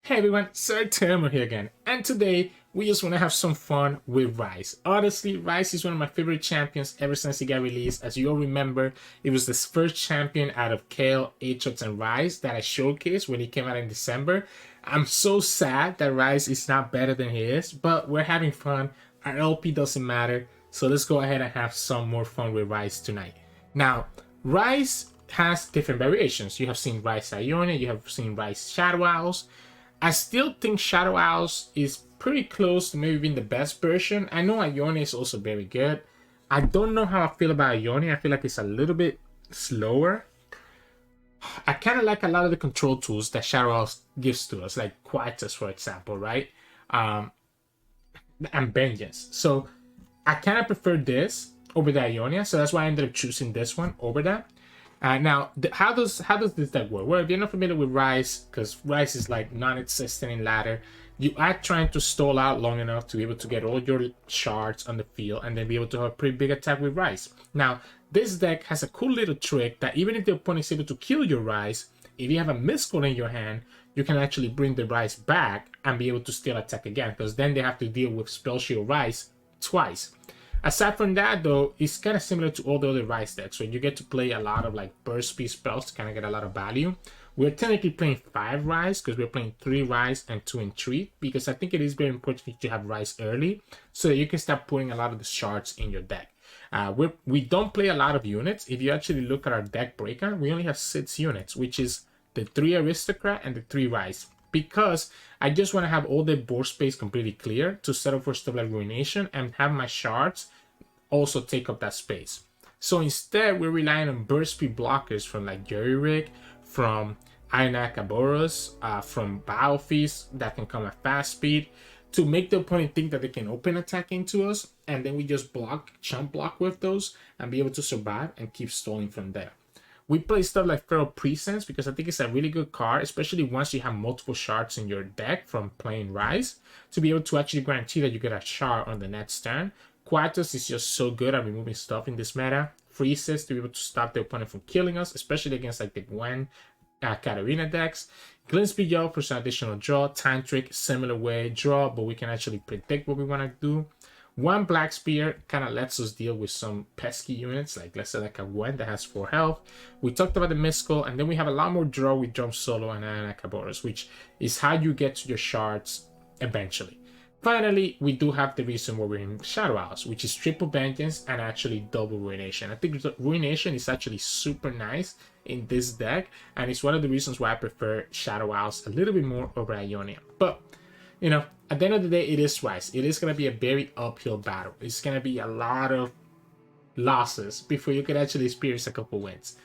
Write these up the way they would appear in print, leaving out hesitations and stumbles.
Hey everyone, Sirturmund here again, and today we just want to have some fun with Ryze. Honestly, Ryze is one of my favorite champions ever since he got released. As you all remember, it was the first champion out of Kayle, Aatrox, and Ryze that I showcased when he came out in December. I'm so sad that Ryze is not better than he is, but we're having fun. Our LP doesn't matter, so let's go ahead and have some more fun with Ryze tonight. Now, Ryze has different variations. You have seen Ryze Ionia, you have seen Ryze Shadow Owls. I still think Shadow Owls is pretty close to maybe being the best version. I know Ionia is also very good. I don't know how I feel about Ionia. I feel like it's a little bit slower. I kind of like a lot of the control tools that Shadow Owls gives to us, like Quietus, for example, right? And Vengeance. So I kind of prefer this over the Ionia, so that's why I ended up choosing this one over that. Now, how does this deck work? Well, if you're not familiar with Ryze, because Ryze is like non-existent in ladder, you are trying to stall out long enough to be able to get all your shards on the field and then be able to have a pretty big attack with Ryze. Now, this deck has a cool little trick that even if the opponent is able to kill your Ryze, if you have a Miscall in your hand, you can actually bring the Ryze back and be able to still attack again, because then they have to deal with Spell Shield Ryze twice. Aside from that, though, it's kind of similar to all the other Ryze decks, so you get to play a lot of like burst speed spells to kind of get a lot of value. We're technically playing 5 Ryze because we're playing 3 Ryze and 2 Entreat, because I think it is very important to have Ryze early so that you can start putting a lot of the shards in your deck. We don't play a lot of units. If you actually look at our deck breakdown, we only have 6 units, which is the 3 Aristocrat and the 3 Ryze, because I just want to have all the board space completely clear to set up for stuff like Ruination and have my shards also take up that space. So instead, we're relying on burst speed blockers from like Trainwreck, from Iron Akaboros, from Biofeast that can come at fast speed to make the opponent think that they can open attack into us, and then we just chump block with those and be able to survive and keep stalling from there. We play stuff like Feral Presence because I think it's a really good card, especially once you have multiple shards in your deck from playing Ryze, to be able to actually guarantee that you get a shard on the next turn. Quietus is just so good at removing stuff in this meta. Freezes to be able to stop the opponent from killing us, especially against like the Gwen Katarina decks. Glimpse Beyond for some additional draw. Time Trick, similar way, draw, but we can actually predict what we want to do. 1 Black Spear kind of lets us deal with some pesky units, like let's say like a Gwen that has 4 health. We talked about the Miscall, and then we have a lot more draw with Drum Solo and Anakaboros, which is how you get to your shards eventually. Finally, we do have the reason why we're in Shadow Owls, which is triple Vengeance and actually double Ruination. I think Ruination is actually super nice in this deck, and it's one of the reasons why I prefer Shadow Owls a little bit more over Ionia. But you know, at the end of the day, it is Ryze. It is going to be a very uphill battle. It's going to be a lot of losses before you can actually experience a couple wins.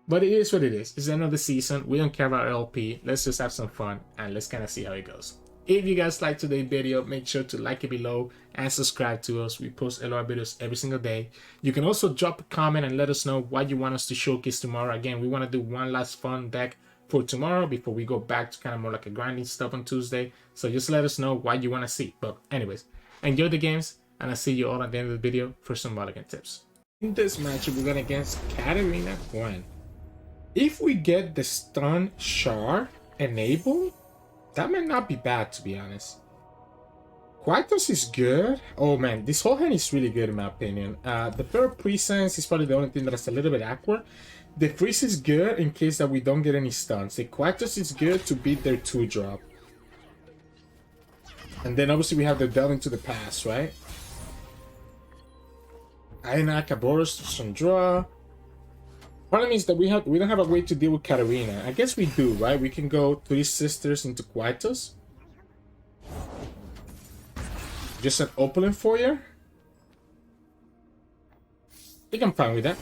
But it is what it is. It's the end of the season. We don't care about LP. Let's just have some fun and let's kind of see how it goes. If you guys liked today's video, make sure to like it below and subscribe to us. We post LR videos every single day. You can also drop a comment and let us know what you want us to showcase tomorrow. Again, we want to do one last fun deck for tomorrow before we go back to kind of more like a grinding stuff on Tuesday. So just let us know what you want to see. But anyways, enjoy the games, and I'll see you all at the end of the video for some mulligan tips. In this matchup, we're going against Katarina Gwen. If we get the stun shard enabled, that might not be bad, to be honest. Quietus is good. Oh man, this whole hand is really good in my opinion. The Feral Presence is probably the only thing that's a little bit awkward. The Freeze is good in case that we don't get any stuns. The Quietus is good to beat their 2-drop. And then obviously we have the Delve into the Past, right? Iron Akaboros to some draw. Problem is that we don't have a way to deal with Katarina. I guess we do, right? We can go 3 Sisters into Quietus. Just an Opulent Foyer. I think I'm fine with that.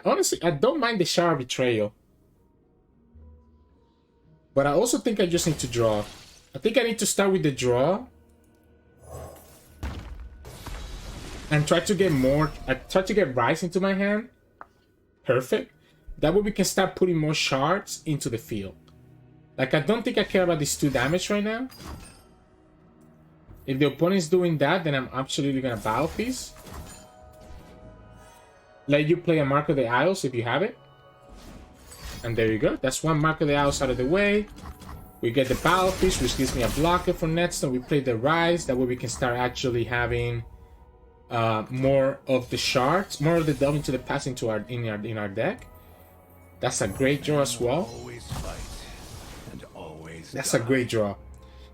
Honestly, I don't mind the Shower Betrayal. But I also think I just need to draw. I think I need to start with the draw. And try to get more... try to get Ryze into my hand. Perfect. That way we can start putting more shards into the field. Like, I don't think I care about this 2 damage right now. If the opponent is doing that, then I'm absolutely going to Biofeast. let you play a Mark of the Isles if you have it. And there you go. That's one Mark of the Isles out of the way. We get the Battlefish, which gives me a blocker for Netstone. We play the Ryze. That way we can start actually having more of the shards, more of the delve into the past into in our deck. That's a great draw as well. That's a great draw.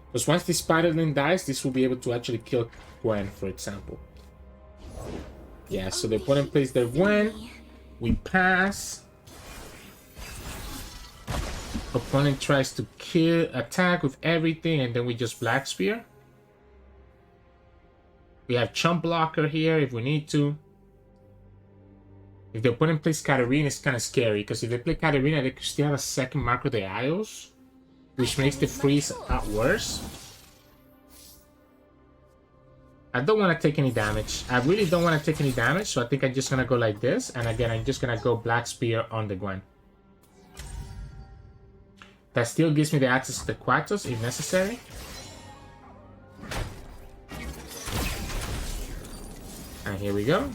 Because once the Spiderling dies, this will be able to actually kill Gwen, for example. Yeah, so the opponent plays their Gwen. We pass. Opponent tries to attack with everything, and then we just Black Spear. We have Chump Blocker here if we need to. If the opponent plays Katarina, it's kind of scary, because if they play Katarina, they could still have a second Mark of the Isles, which makes the freeze a lot worse. I don't want to take any damage. I really don't want to take any damage, so I think I'm just going to go like this. And again, I'm just going to go Black Spear on the Gwen. That still gives me the access to the Quatos if necessary. And here we go.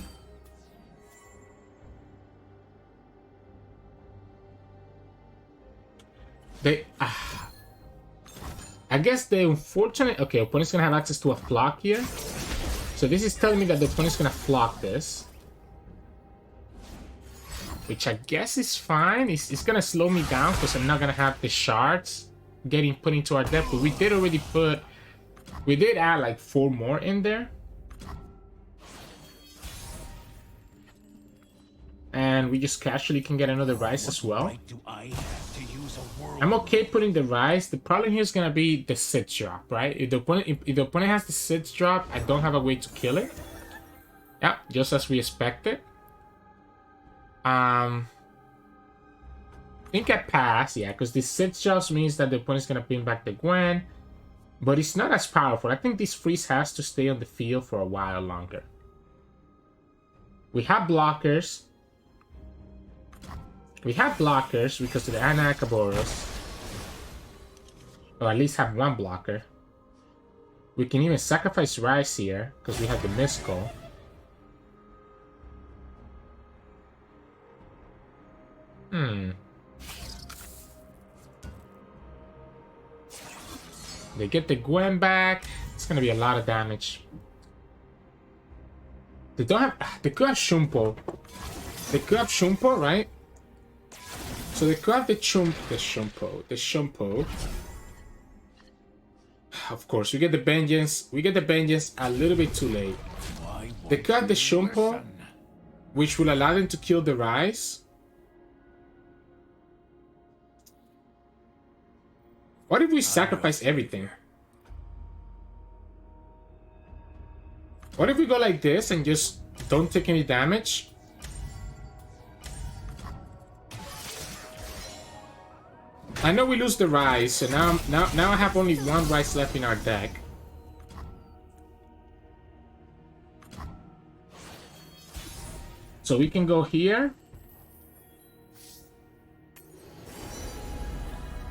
I guess the unfortunate... Okay, opponent's going to have access to a flock here. So this is telling me that the opponent's going to flock this. Which I guess is fine. It's going to slow me down because I'm not going to have the shards getting put into our deck. But we did already put... We did add like 4 more in there. And we just casually can get another Ryze as well. I'm okay putting the Ryze. The problem here is going to be the Sith drop, right? If the opponent has the Sith drop, I don't have a way to kill it. Yeah, just as we expected. I think I pass, yeah, because the Sith just means that the opponent's going to bring back the Gwen. But it's not as powerful. I think this freeze has to stay on the field for a while longer. We have blockers. We have blockers because of the Anakaboros. Or at least have one blocker. We can even sacrifice Ryze here because we have the Miscall. They get the Gwen back. It's gonna be a lot of damage. They don't have... They could have Shumpo. They could have Shumpo, right? So they could have the Shumpo. Of course, we get the Vengeance. We get the Vengeance a little bit too late. They could have the Shumpo, which will allow them to kill the Ryze. What if we sacrifice everything? What if we go like this and just don't take any damage? I know we lose the Ryze, so now I have only one Ryze left in our deck. So we can go here.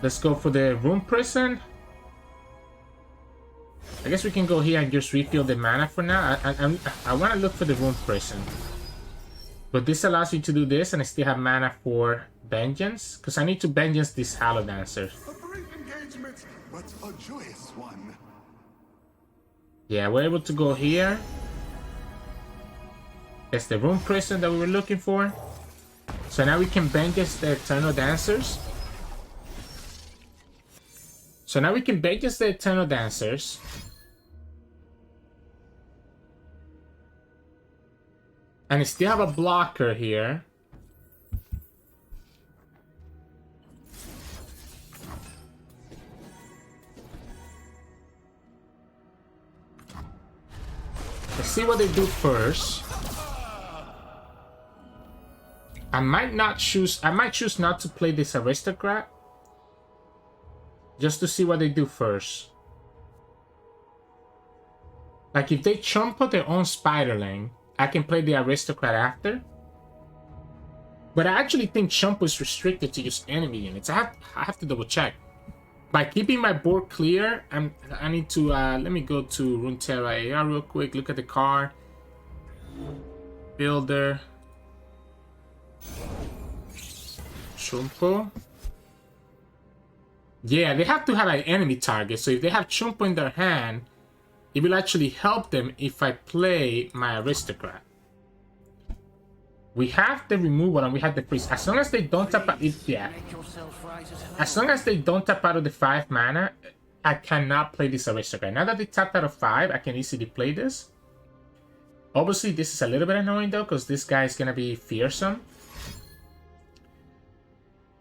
Let's go for the Rune Prison. I guess we can go here and just refill the mana for now. I want to look for the Rune Prison. But this allows you to do this and I still have mana for Vengeance. Because I need to Vengeance this Hallow Dancer. A brief engagement, but a joyous one. Yeah, we're able to go here. That's the Rune Prison that we were looking for. So now we can Vengeance the Eternal Dancers. So now we can Vengeance the Eternal Dancers. And I still have a blocker here. Let's see what they do first. I might choose not to play this Aristocrat. Just to see what they do first. Like if they chump out their own Spiderling, I can play the Aristocrat after. But I actually think Chump is restricted to just enemy units. I have to double check. By keeping my board clear, I need to let me go to Runeterra AR real quick. Look at the card. Builder. Chumpo. Yeah, they have to have an enemy target. So if they have Chumpo in their hand, it will actually help them if I play my aristocrat. We have the removal and we have the freeze. As long as they don't tap out, yeah. As long as they don't tap out of the 5 mana, I cannot play this aristocrat. Now that they tapped out of 5, I can easily play this. Obviously, this is a little bit annoying though, because this guy is gonna be fearsome.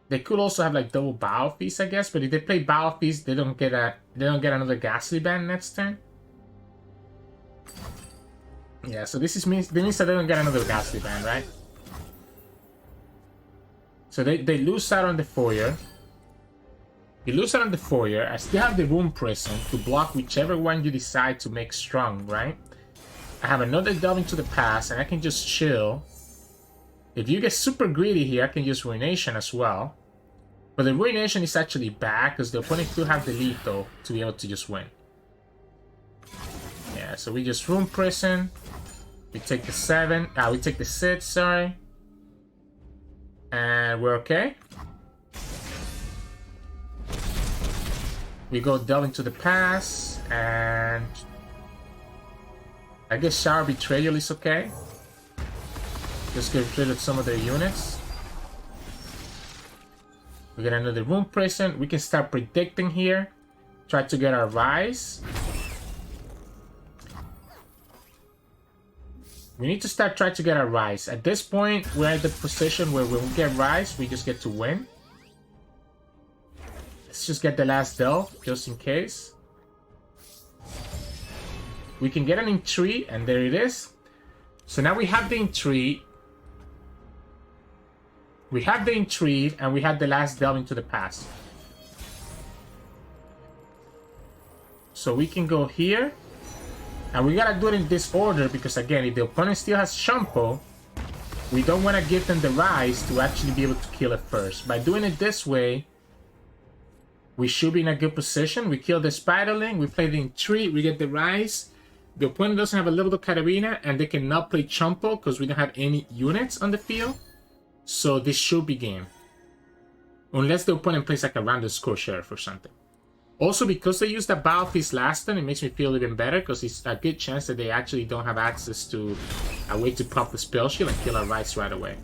They could also have like double Battle Feast, I guess, but if they play Battle Feast, they don't get another Ghastly Band next turn. Yeah, so this means that they don't get another Ghastly Band, right? So they lose out on the foyer. You lose out on the foyer. I still have the Rune Prison to block whichever one you decide to make strong, right? I have another Delve into the Past, and I can just chill. If you get super greedy here, I can use Ruination as well. But the Ruination is actually bad, because the opponent could have the lethal to be able to just win. Yeah, so we just Rune Prison. We take the 7. We take the 6, sorry. And we're okay. We go Delve into the Past, and I guess Shower Betrayal is okay. Just get rid of some of their units. We get another Rune Prison. We can start predicting here. Try to get our Ryze. We need to start trying to get our Ryze. At this point, we're at the position where when we get Ryze, we just get to win. Let's just get the last Delve, just in case. We can get an Entreat, and there it is. So now we have the Entreat. We have the Entreat, and we have the last Delve into the Past. So we can go here. And we gotta do it in this order, because again, if the opponent still has Chumpo, we don't want to give them the Ryze to actually be able to kill it first. By doing it this way, we should be in a good position. We kill the Spiderling, we play the Entreat, we get the Ryze. The opponent doesn't have a level of Katarina, and they cannot play Chumpo because we don't have any units on the field. So this should be game. Unless the opponent plays like a random score sheriff or something. Also, because they used the Battle Feast last turn, it makes me feel even better, because it's a good chance that they actually don't have access to a way to pop the Spell Shield and kill our Ryze right away.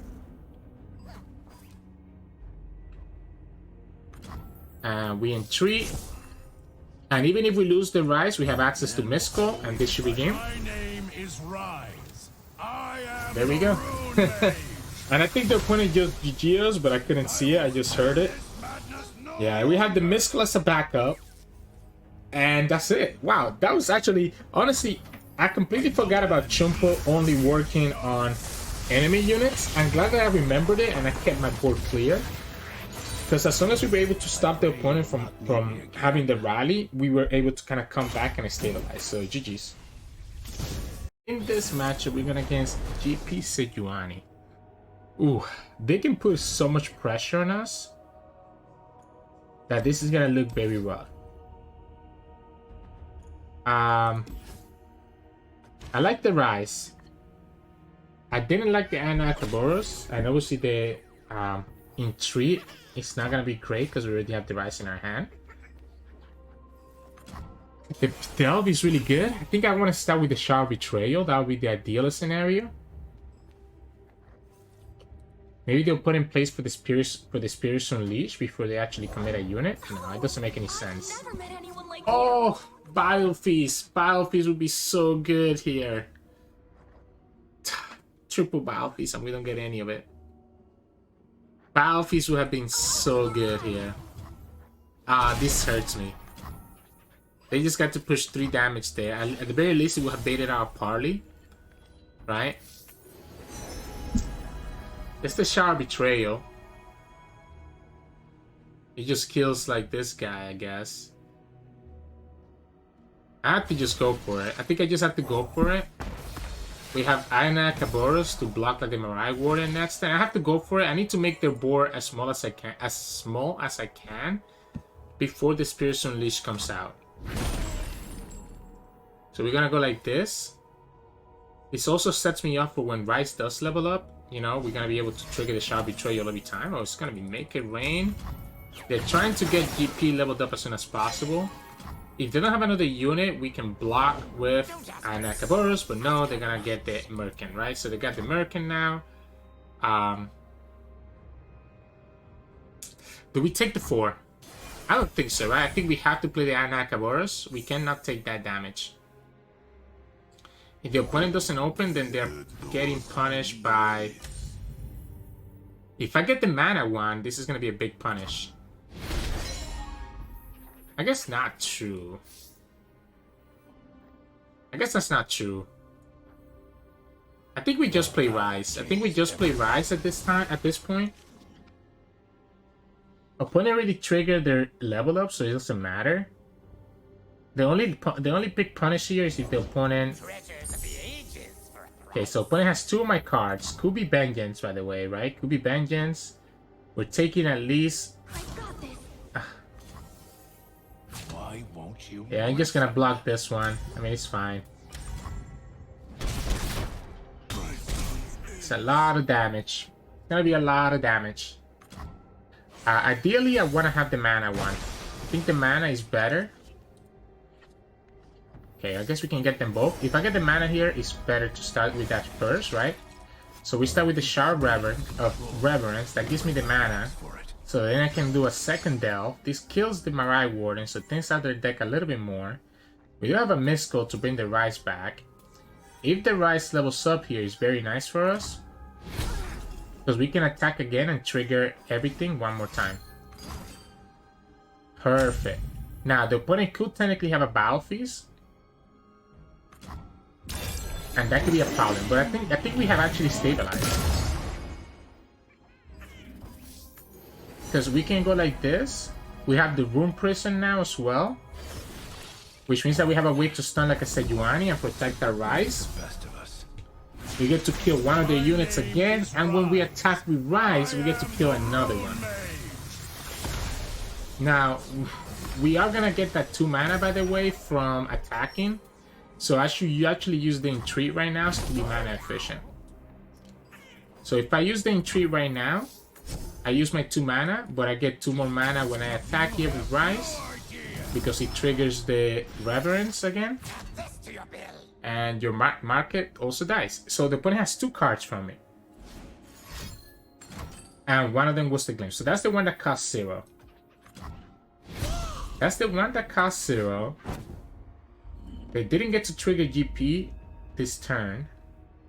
We Entreat. And even if we lose the Ryze, we have access to Miscall, and this should be game. My name is Ryze. I am there we go. And I think the opponent just GG'd us, but I couldn't see it, I just heard it. Yeah, we have the Miscall as a backup. And that's it. Wow, that was actually... Honestly, I completely forgot about Chumpo only working on enemy units. I'm glad that I remembered it and I kept my board clear. Because as soon as we were able to stop the opponent from having the rally, we were able to kind of come back and stabilize. So, GG's. In this matchup, we're going against GP Sejuani. Ooh, they can put so much pressure on us that this is gonna look very rough. I like the Ryze. I didn't like the Anakaboros, and obviously the Entreat is not gonna be great because we already have the Ryze in our hand. The Delve is really good. I think I want to start with the Shower Betrayal. That would be the ideal scenario. Maybe they'll put in place for the Spirits Unleashed before they actually commit a unit. No, it doesn't make any sense. Oh, Battle Feast. Battle Feast would be so good here. Triple Battle Feast, and we don't get any of it. Battle Feast would have been so good here. This hurts me. They just got to push 3 damage there. At the very least, it would have baited out Parley. Right? It's the Shower Betrayal. He just kills like this guy, I guess. I have to just go for it. I think I just have to go for it. We have Aina Kaboros to block like the Mirai Warden next time. I have to go for it. I need to make their board as small as I can, before the Spirits Unleashed comes out. So we're gonna go like this. This also sets me up for when Ryze does level up. you know, we're gonna be able to trigger the Shower Betrayal every time, or it's gonna be Make It Rain. They're trying to get GP leveled up as soon as possible. If they don't have another unit, we can block with an Akaboros, but no, they're gonna get the Merkin, right? So they got the Merkin now. Do we take the 4? I don't think so, right? I think we have to play the Anakaboros. We cannot take that damage. If the opponent doesn't open, then they're getting punished by... If I get the mana one, this is going to be a big punish. I guess not true. I guess that's not true. I think we just play Ryze. I think we just play Ryze at this time, at this point. Opponent already triggered their level up, so it doesn't matter. The only big punish here is if the opponent... Okay, so opponent has 2 of my cards. Could be Vengeance, by the way, right? Could be Vengeance. We're taking at least... Why won't you? Yeah, I'm just gonna block this one. I mean, it's fine. It's a lot of damage. It's gonna be a lot of damage. Ideally, I want to have the mana one. I think the mana is better. Okay, I guess we can get them both. If I get the mana here, it's better to start with that first, right? So we start with the Shard of Reverence. That gives me the mana. So then I can do a second Delve. This kills the Marai Warden, so things out their deck a little bit more. We do have a Miscall to bring the Ryze back. If the Ryze levels up here, it's very nice for us. Because we can attack again and trigger everything one more time. Perfect. Now, the opponent could technically have a Battle Feast. And that could be a problem. But I think we have actually stabilized. Because we can go like this. We have the Rune Prison now as well. Which means that we have a way to stun like a Sejuani and protect our Ryze. We get to kill one of their units again, and when we attack with Ryze, we get to kill another one. Now, we are gonna get that 2 mana, by the way, from attacking. So you actually use the Entreat right now to be mana efficient. So if I use the Entreat right now, I use my 2 mana, but I get 2 more mana when I attack here with Ryze, because it triggers the Reverence again. And your market also dies. So the opponent has 2 cards from it. And one of them was the Glimpse. So that's the one that costs 0. That's the one that costs 0. They didn't get to trigger GP this turn.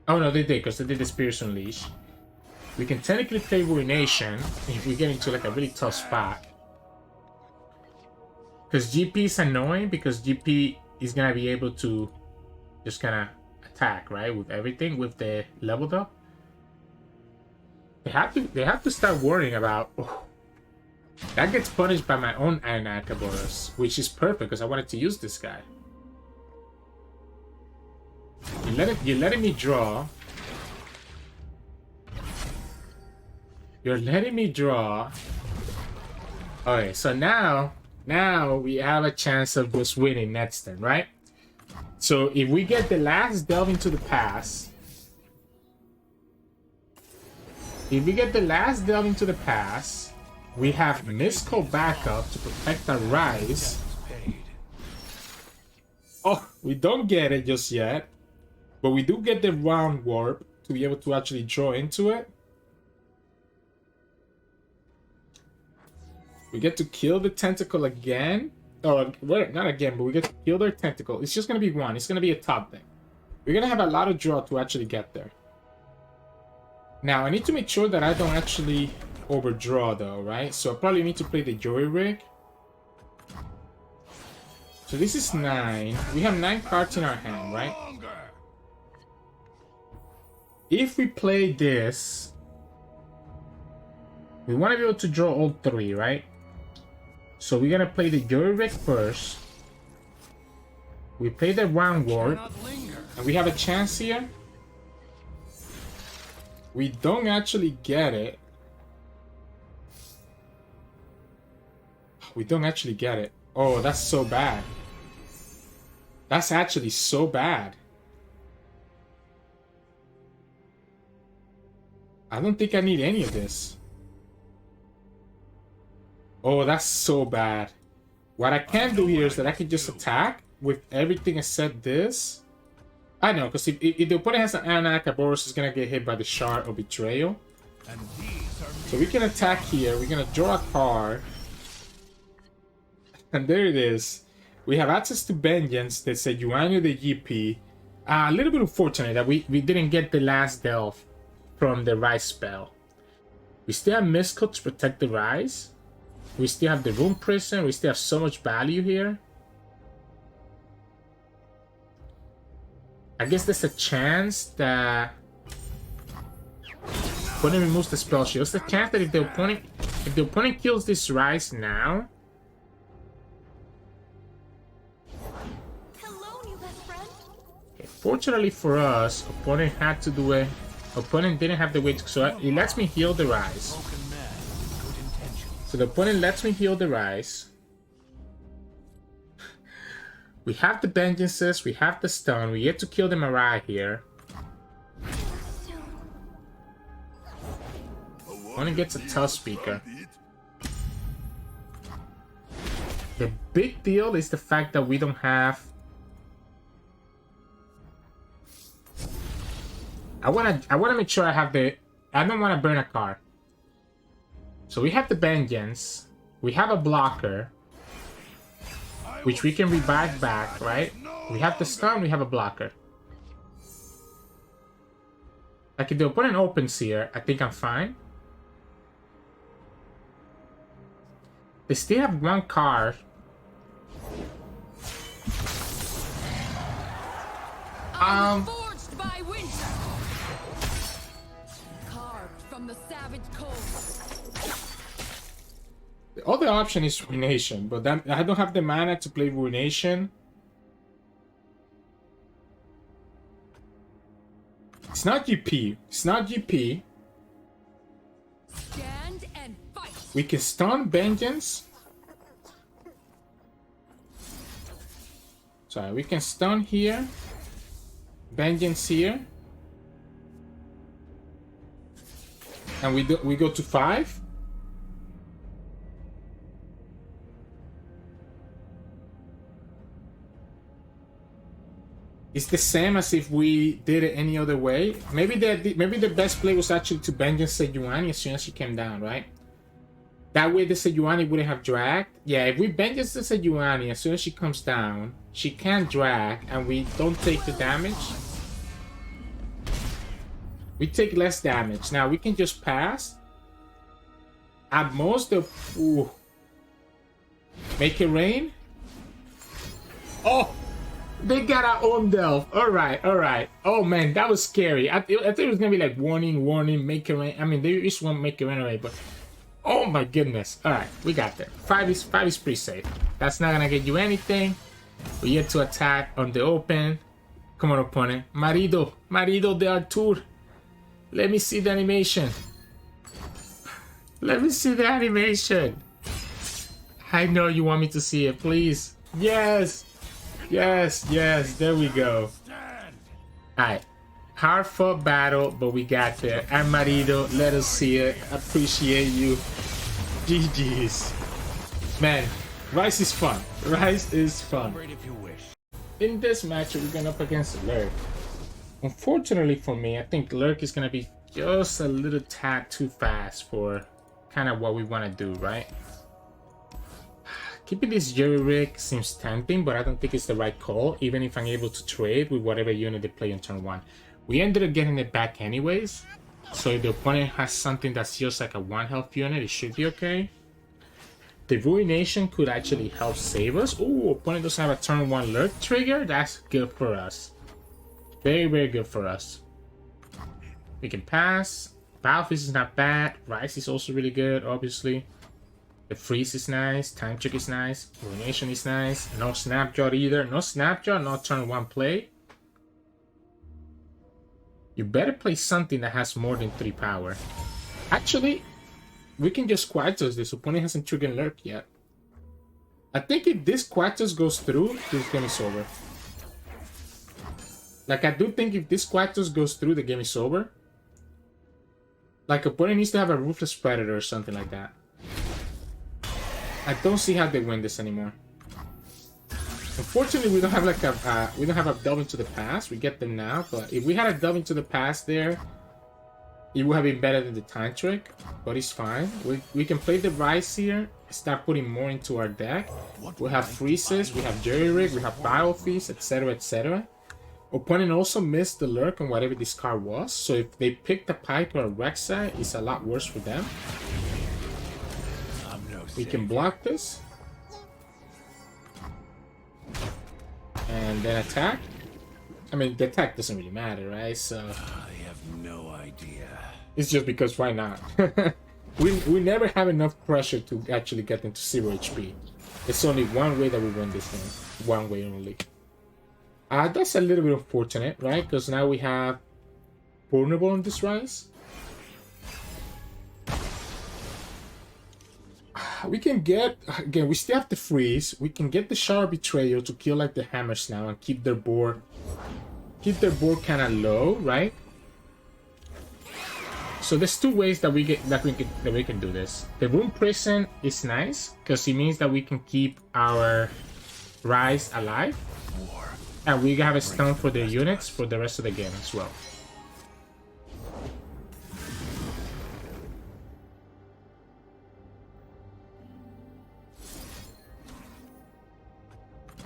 Oh no, they did, because they did the Spirits Unleash. We can technically play Ruination if we get into like a really tough spot. Because GP is annoying, because GP is gonna be able to just kind of attack, right, with everything, with the leveled up. They have to start worrying about... Oh, that gets punished by my own Anakaboros, which is perfect because I wanted to use this guy. You're letting me draw. You're letting me draw. Okay, so now we have a chance of just winning next turn, right? So if we get the last Delve into the Past, we have Miscall backup to protect our Ryze. Oh, we don't get it just yet, but we do get the Round Warp to be able to actually draw into it. We get to kill the Tentacle again. Oh, well, not again, but we get to kill their Tentacle. It's just going to be 1. It's going to be a top thing. We're going to have a lot of draw to actually get there. Now, I need to make sure that I don't actually overdraw, though, right? So I probably need to play the Jury Rig. So this is 9. We have 9 cards in our hand, right? If we play this, we want to be able to draw all 3, right? So we're gonna play the Jury Rig first. We play the Round Warp, and we have a chance here. We don't actually get it. We don't actually get it. Oh, that's so bad. That's actually so bad. I don't think I need any of this. Oh, that's so bad. What I can do here is that I can just attack with everything except this. I know, because if the opponent has an Anak, Boros is going to get hit by the Shard or Betrayal. So we can attack here. We're going to draw a card. And there it is. We have access to Vengeance, the Sejuani, the GP. A little bit unfortunate that we didn't get the last Delve from the Ryze spell. We still have Miscot to protect the Ryze. We still have the Rune Prison. We still have so much value here. I guess there's a chance that opponent removes the spell shield. There's a chance that if the opponent kills this Ryze now. Hello, new best friend. Okay, fortunately for us, opponent had to do it. Opponent didn't have the way to, so it lets me heal the Ryze. So the opponent lets me heal the Ryze. We have the Vengeances, we have the stun, we get to kill the Mirai here. Opponent gets a tough speaker. The big deal is the fact that we don't have... I wanna make sure I have the... I don't want to burn a card. So we have the Vengeance, we have a blocker, which we can revive back, right? We have the stun, we have a blocker. Like if the opponent opens here, I think I'm fine. They still have one card. Forged by winter. Carved from the savage cold. The other option is Ruination, but then I don't have the mana to play Ruination. It's not GP. It's not GP. Stand and fight. We can stun Vengeance. Sorry, we can stun here. Vengeance here. And we go to 5. It's the same as if we did it any other way. Maybe the best play was actually to Vengeance Sejuani as soon as she came down, right? That way the Sejuani wouldn't have dragged. Yeah, if we Vengeance the Sejuani as soon as she comes down, she can't drag and we don't take the damage. We take less damage. Now we can just pass. At most the... Ooh. Make it rain. Oh! They got our own Delve. Alright, alright. Oh man, that was scary. I thought it was gonna be like warning, warning, make it rain. I mean, they just won't make it rain away, but oh my goodness. Alright, we got there. 5 is pretty safe. That's not gonna get you anything. We get to attack on the open. Come on, opponent. Marido de Artur. Let me see the animation. Let me see the animation. I know you want me to see it, please. Yes. Yes, yes, there we go. Alright. Hard fought battle, but we got there. And Marido, let us see it. Appreciate you. GG's. Man, Ryze is fun. Ryze is fun. In this match, we're going up against Lurk. Unfortunately for me, I think Lurk is going to be just a little tad too fast for kind of what we want to do, right? Keeping this Jerry-Rig seems tempting, but I don't think it's the right call, even if I'm able to trade with whatever unit they play on turn 1. We ended up getting it back anyways, so if the opponent has something that's just like a 1 health unit, it should be okay. The Ruination could actually help save us. Ooh, opponent doesn't have a turn 1 Lurk trigger. That's good for us. Very, very good for us. We can pass. Battlefield is not bad. Ryze is also really good, obviously. The freeze is nice, time trick is nice, ruination is nice, no snapshot either, no snapshot, no turn 1 play. You better play something that has more than 3 power. Actually, we can just Quatos this. Opponent hasn't triggered Lurk yet. I think if this Quatos goes through, this game is over. Like, I do think if this Quatos goes through, the game is over. Like opponent needs to have a Ruthless Predator or something like that. I don't see how they win this anymore. Unfortunately, we don't have like a delve into the past. We get them now, but if we had a delve into the past there, it would have been better than the time trick. But it's fine. We can play the Ryze here. Start putting more into our deck. We have freezes, we have Jerry Rig, we have Bio Feast, etc., etc. Opponent also missed the Lurk on whatever this card was, so if they pick the Pike or a Rek'Sai, it's a lot worse for them. We can block this. And then attack. I mean, the attack doesn't really matter, right? So I have no idea. it's just because why not? we never have enough pressure to actually get into 0 HP. It's only one way that we win this game. One way only. That's a little bit unfortunate, right? Because now we have vulnerable on this Ryze. We can get, again, we still have the freeze. We can get the Shard Betrayal to kill like the hammers now and keep their board kind of low, right? So there's two ways that we can do this. The Rune Prison is nice because it means that we can keep our Ryze alive. And we have a stun for the units for the rest of the game as well.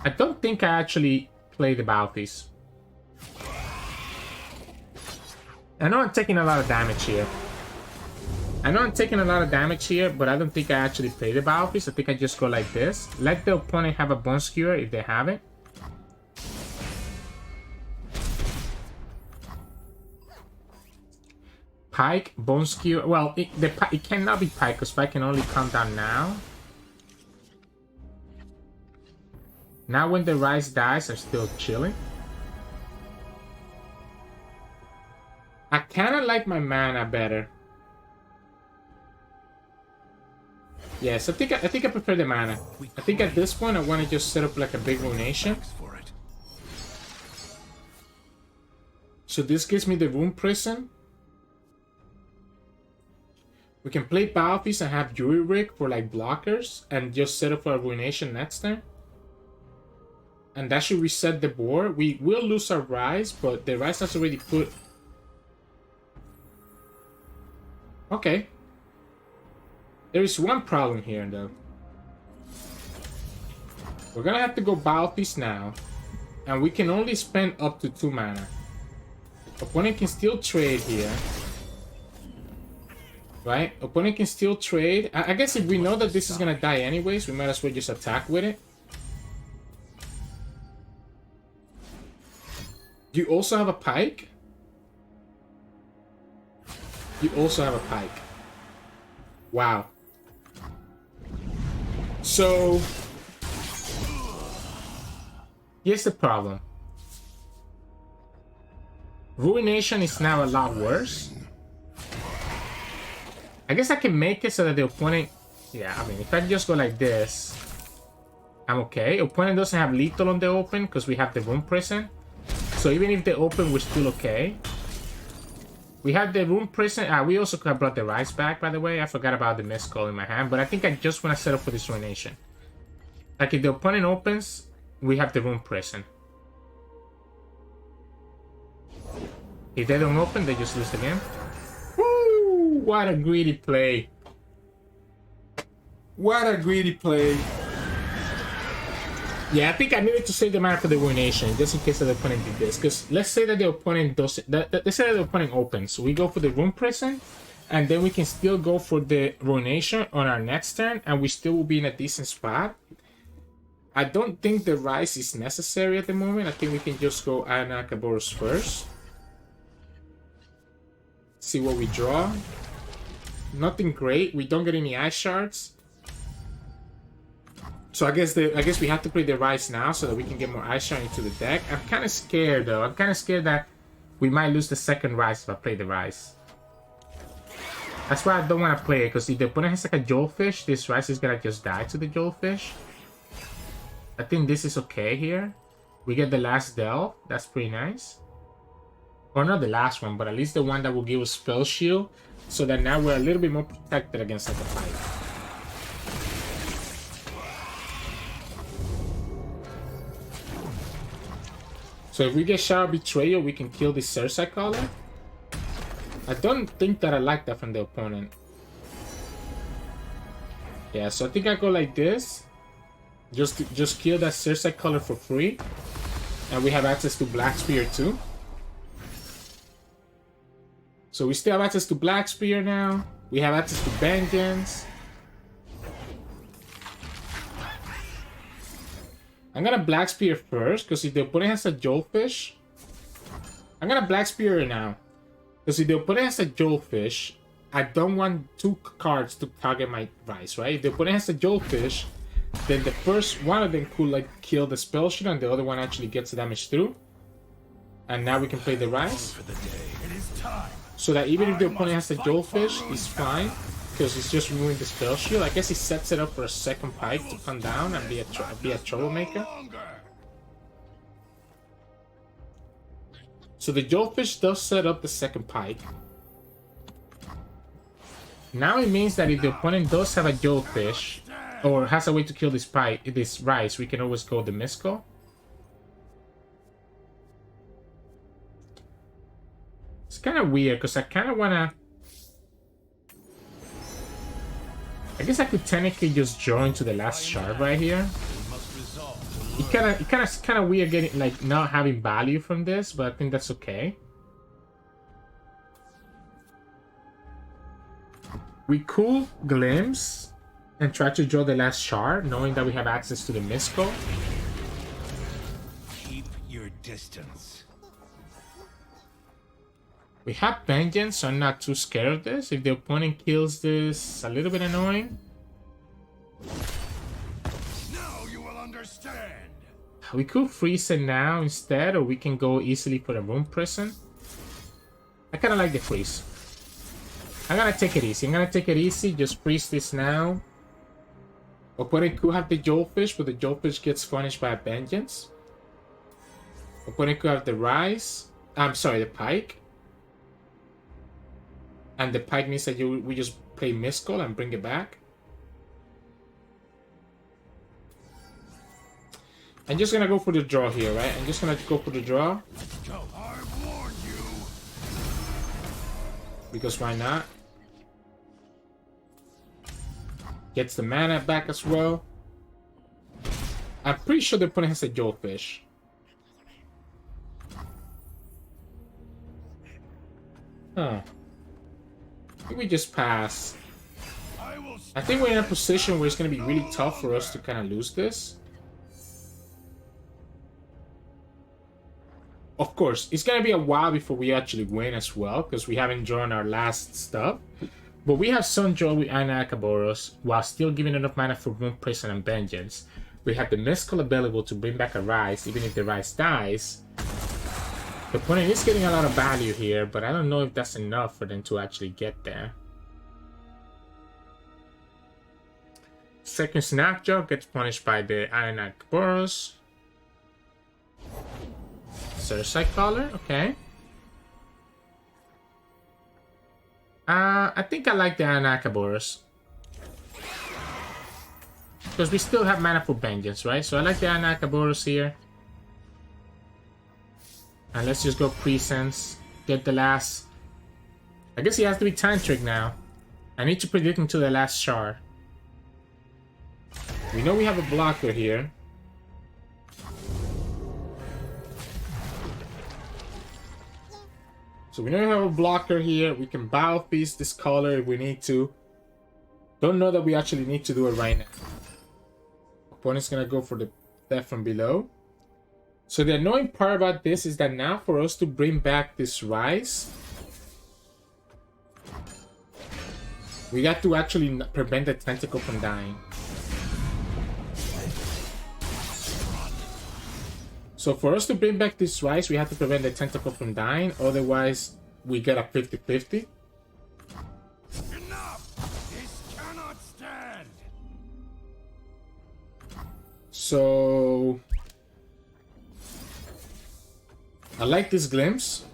I don't think I actually played about this. I know I'm taking a lot of damage here. But I don't think I actually played about this. I think I just go like this. Let the opponent have a Bone Skewer if they have it. Pike, Bone Skewer. Well, it cannot be Pike because Pike can only come down now. Now when the Ryze dies, I'm still chilling. I kind of like my mana better. Yes, I think I prefer the mana. I think at this point I want to just set up like a big Runation. So this gives me the Rune Prison. We can play Battlefield and have Jury Rig for like blockers and just set up for a Ruination next turn. And that should reset the board. We will lose our Ryze, but the Ryze has already put... Okay. There is one problem here though. We're gonna have to go Battlefield now. And we can only spend up to 2 mana. Opponent can still trade here. Right? Opponent can still trade. I guess if we know that this is gonna die anyways, we might as well just attack with it. You also have a Pike? You also have a Pike. Wow. So... here's the problem. Ruination is now a lot worse. I guess I can make it so that the opponent... yeah, I mean, if I just go like this, I'm okay. Opponent doesn't have lethal on the open because we have the Rune Prison. So even if they open, we're still okay. We have the Rune Prison. We also could have brought the Ryze back, by the way. I forgot about the Mist Call in my hand. But I think I just want to set up for this Ruination. Like if the opponent opens, we have the Rune Prison. If they don't open, they just lose the game. Woo! What a greedy play. What a greedy play. Yeah, I think I needed to save the mana for the Ruination, just in case the opponent did this. Because let's say that the opponent does it. Let's say that the opponent opens. So we go for the Rune Prison, and then we can still go for the Ruination on our next turn, and we still will be in a decent spot. I don't think the Ryze is necessary at the moment. I think we can just go Anakaboros first. See what we draw. Nothing great. We don't get any Ice Shards. So I guess we have to play the Ryze now so that we can get more Ice Shard into the deck. I'm kind of scared though. I'm kind of scared that we might lose the second Ryze if I play the Ryze. That's why I don't want to play it, because if the opponent has like a Joltfish, this Ryze is gonna just die to the Joltfish. I think this is okay here. We get the last Delve. That's pretty nice. Or not the last one, but at least the one that will give us Spell Shield. so that now we're a little bit more protected against like a fight. So if we get Shower Betrayal, we can kill the Cersei Caller. I don't think that I like that from the opponent. Yeah, so I think I go like this. Just kill that Cersei Caller for free. And we have access to Black Spear too. So we still have access to Black Spear now. We have access to Vengeance. I'm gonna Black Spear first, because if the opponent has a Joltfish... I'm gonna Black Spear now. Because if the opponent has a Joltfish, I don't want two cards to target my Ryze, right? If the opponent has a Joltfish, then the first one of them could like kill the spell shooter and the other one actually gets the damage through. And now we can play the Ryze. So that even if the opponent has a Joltfish, it's fine. Because he's just removing the spell shield. I guess he sets it up for a second pike to come down and be a troublemaker. So the Joltfish does set up the second pike. Now it means that if the opponent does have a Joltfish, or has a way to kill this Ryze, we can always go the Miscall. It's kind of weird, because I kind of want to... I guess I could technically just join to the last shard right here. It kind of weird getting like not having value from this, but I think that's okay. We could glimpse and try to draw the last shard, knowing that we have access to the Miscall. Keep your distance. We have Vengeance, so I'm not too scared of this. If the opponent kills this, it's a little bit annoying. Now you will understand. We could freeze it now instead, or we can go easily for the Rune Prison. I kind of like the freeze. I'm gonna take it easy. Just freeze this now. Opponent could have the Joltfish, but the Joltfish gets punished by a Vengeance. Opponent could have the Ryze. I'm sorry, the Pike. And the Pike means that we just play Miscall and bring it back. I'm just gonna go for the draw here, right? I'm just gonna go for the draw. I warned you. Because why not? Gets the mana back as well. I'm pretty sure the opponent has a Joltfish. Huh. I think we just pass. I think we're in a position where it's going to be really tough for us to kind of lose this. Of course, it's going to be a while before we actually win as well, because we haven't drawn our last stuff. But we have some draw with Anakaboros, while still giving enough mana for Rune Prison and Vengeance. We have the Miscall available to bring back a Ryze, even if the Ryze dies. The opponent is getting a lot of value here, but I don't know if that's enough for them to actually get there. Second Snapjaw gets punished by the Anakaboros. Cersei Caller, okay. I think I like the Anakaboros. Because we still have mana for Vengeance, right? So I like the Anakaboros here. And let's just go Presence. Get the last... I guess he has to be Time Trick now. I need to predict him to the last shard. We know we have a blocker here. So we know we have a blocker here. We can Bow Feast this Caller if we need to. Don't know that we actually need to do it right now. Opponent's gonna go for the Death from Below. So the annoying part about this is that now for us to bring back this Ryze, we got to actually prevent the Tentacle from dying. So for us to bring back this Ryze, we have to prevent the Tentacle from dying, otherwise we get a 50-50. Enough! This cannot stand. So I like this Glimpse.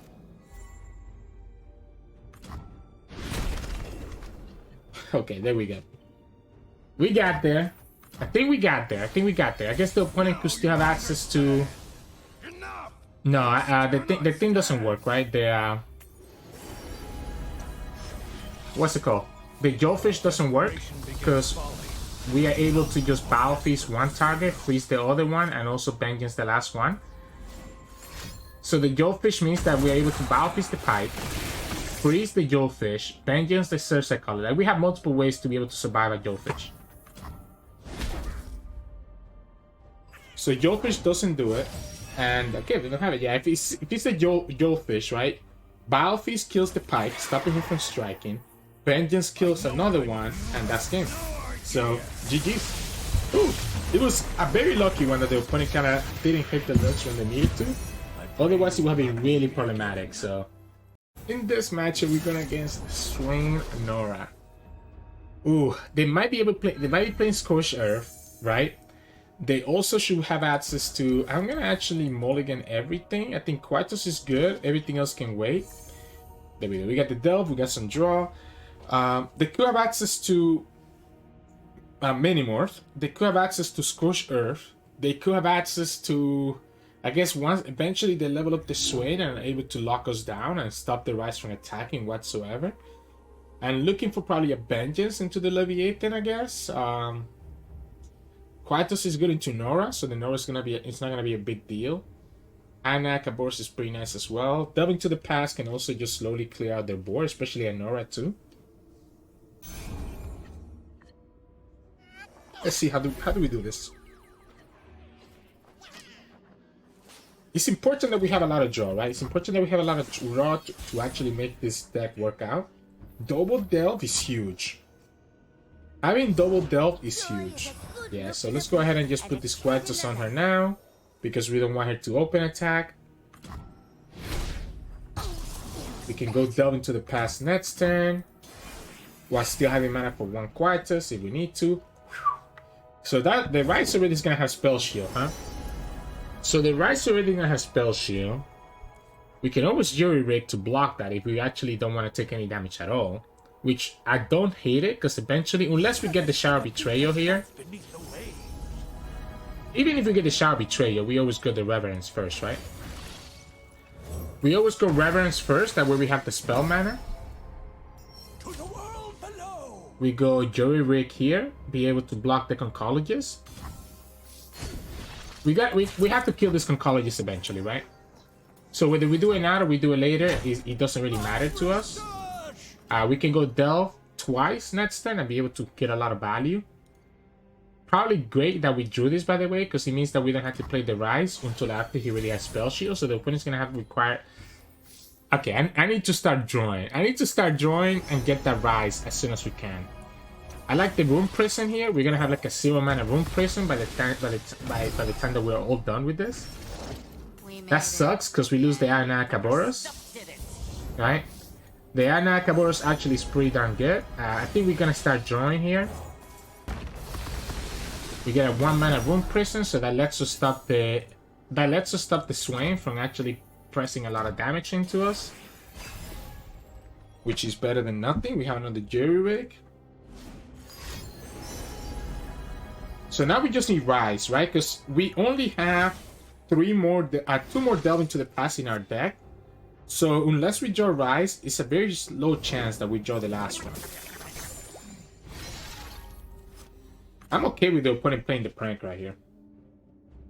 Okay, there we go. We got there. I think we got there. I guess the opponent could still have access to... Enough! No, the thing doesn't work, right? The what's it called? The Jawfish doesn't work because we are able to just Battle Feast one target, freeze the other one, and also Vengeance the last one. So the Jawfish means that we are able to Battle Feast the pipe, freeze the Jawfish, Vengeance the Surge Color. Like, we have multiple ways to be able to survive a Jawfish. So Jawfish doesn't do it, and okay, we don't have it. Yeah, if it's a Jawfish, right? Battle Feast kills the pipe, stopping him from striking. Vengeance kills another one, and that's game. So GG's. Ooh, it was a very lucky one that the opponent kind of didn't hit the lurks when they needed to. Otherwise, it would have been really problematic. So in this matchup, we're going against Swain Norra. Ooh, they might be able to play. They might be playing Scorched Earth, right? They also should have access to... I'm going to actually mulligan everything. I think Quietus is good. Everything else can wait. There we go. We got the Delve. We got some draw. They could have access to Minimorph. They could have access to Scorched Earth. They could have access to... I guess once eventually they level up the Swain and are able to lock us down and stop the Ryze from attacking whatsoever. And looking for probably a Vengeance into the Leviathan, I guess. Quietus is good into Norra, so the Norra's gonna be it's not gonna be a big deal. Kaboros is pretty nice as well. Delving to the past can also just slowly clear out their board, especially a Norra too. Let's see how do we do this. It's important that we have a lot of draw, right? It's important that we have a lot of draw to actually make this deck work out. Double Delve is huge. Having double Delve is huge. Yeah, so let's go ahead and just put this Quietus on her now, because we don't want her to open attack. We can go Delve into the past next turn, while still having mana for one Quietus if we need to. So that the Ryze already is gonna have Spell Shield, huh? So the Ryze already gonna have Spell Shield. We can always Jury Rig to block that if we actually don't want to take any damage at all. Which I don't hate it, because eventually, unless we get the Shower Betrayal here, even if we get the Shower Betrayal, we always go the Reverence first, right? We always go Reverence first, that way we have the spell mana. To the world below. We go Jury Rig here, be able to block the Conchologist. We have to kill this Conchologist eventually, right? So whether we do it now or we do it later, it doesn't really matter to us. We can go Delve twice next turn and be able to get a lot of value. Probably great that we drew this, by the way, because it means that we don't have to play the Ryze until after he really has Spell Shield. So the opponent's going to have to require... Okay, I need to start drawing. I need to start drawing and get that Ryze as soon as we can. I like the Rune Prison here. We're going to have like a 0-mana Rune Prison by the time that we're all done with this. That sucks because we lose the Kaboros. Right? The Kaboros actually is pretty darn good. I think we're gonna start drawing here. We get a 1-mana Rune Prison, so that lets us stop the Swain from actually pressing a lot of damage into us, which is better than nothing. We have another Jury Rig. So now we just need Ryze, right? Because we only have two more Delve into the Past in our deck. So unless we draw Ryze, it's a very low chance that we draw the last one. I'm okay with the opponent playing the prank right here.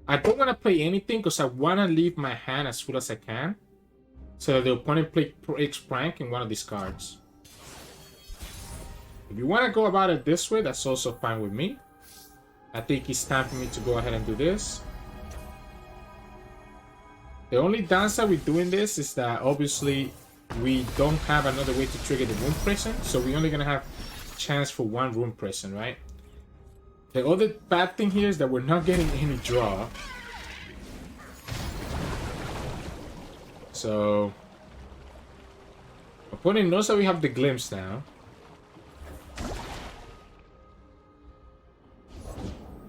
I don't want to play anything because I want to leave my hand as full as I can, so that the opponent plays prank in one of these cards. If you want to go about it this way, that's also fine with me. I think it's time for me to go ahead and do this. The only downside with doing this is that obviously we don't have another way to trigger the Rune Prison, so we're only gonna have chance for one Rune Prison, right? The other bad thing here is that we're not getting any draw. So opponent knows that we have the Glimpse now.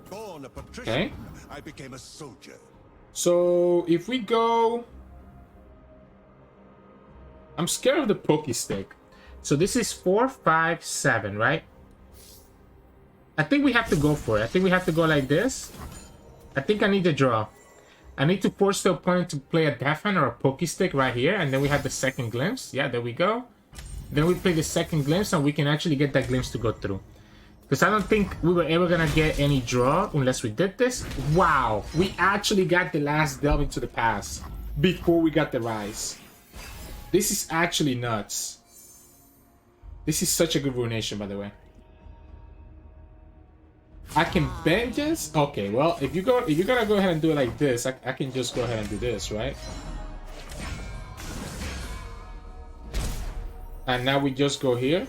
Born a patrician, Okay. I became a soldier. So if we go... I'm scared of the Poké Stick. So this is 4, 5, 7, right? I think we have to go for it. I think we have to go like this. I think I need to draw. I need to force the opponent to play a Death Hand or a Pokey Stick right here, and then we have the second glimpse. Yeah, there we go. Then we play the second glimpse, and we can actually get that glimpse to go through. Because I don't think we were ever gonna get any draw unless we did this. Wow, we actually got the last Delve into the Past before we got the Ryze. This is actually nuts. This is such a good ruination, by the way. I can bend this. Okay, well, if you're gonna go ahead and do it like this, I can just go ahead and do this, right? And now we just go here.